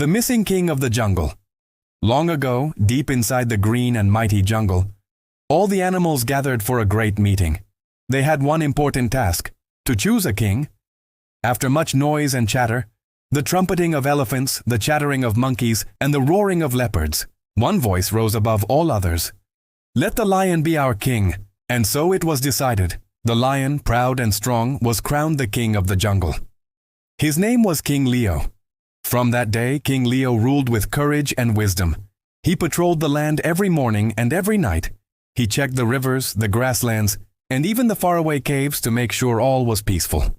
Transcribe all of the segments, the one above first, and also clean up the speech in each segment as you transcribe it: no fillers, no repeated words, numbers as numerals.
The missing king of the jungle. Long ago, deep inside the green and mighty jungle, all the animals gathered for a great meeting. They had one important task: to choose a king. After much noise and chatter, the trumpeting of elephants, the chattering of monkeys, and the roaring of leopards, one voice rose above all others. "Let the lion be our king." And so it was decided. The lion, proud and strong, was crowned the king of the jungle. His name was King Leo. From that day, King Leo ruled with courage and wisdom. He patrolled the land every morning and every night. He checked the rivers, the grasslands, and even the faraway caves to make sure all was peaceful.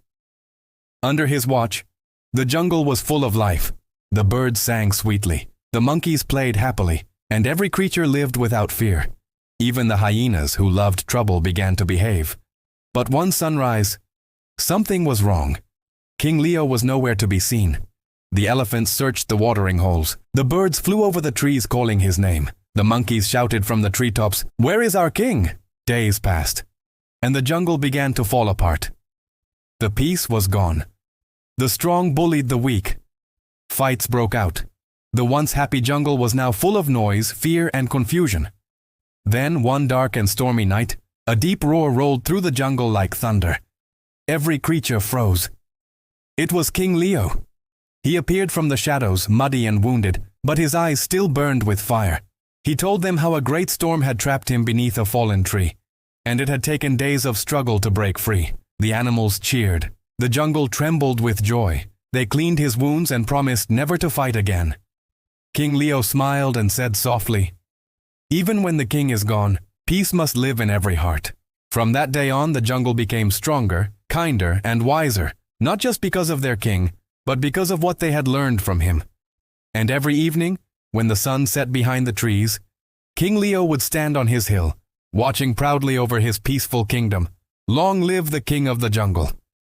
Under his watch, the jungle was full of life. The birds sang sweetly, the monkeys played happily, and every creature lived without fear. Even the hyenas, who loved trouble, began to behave. But one sunrise, something was wrong. King Leo was nowhere to be seen. The elephants searched the watering holes. The birds flew over the trees calling his name. The monkeys shouted from the treetops, "Where is our king?" Days passed, and the jungle began to fall apart. The peace was gone. The strong bullied the weak. Fights broke out. The once happy jungle was now full of noise, fear, and confusion. Then, one dark and stormy night, a deep roar rolled through the jungle like thunder. Every creature froze. It was King Leo. He appeared from the shadows, muddy and wounded, but his eyes still burned with fire. He told them how a great storm had trapped him beneath a fallen tree, and it had taken days of struggle to break free. The animals cheered. The jungle trembled with joy. They cleaned his wounds and promised never to fight again. King Leo smiled and said softly, "Even when the king is gone, peace must live in every heart." From that day on, the jungle became stronger, kinder, and wiser, not just because of their king, but because of what they had learned from him. And every evening, when the sun set behind the trees, King Leo would stand on his hill, watching proudly over his peaceful kingdom. Long live the king of the jungle!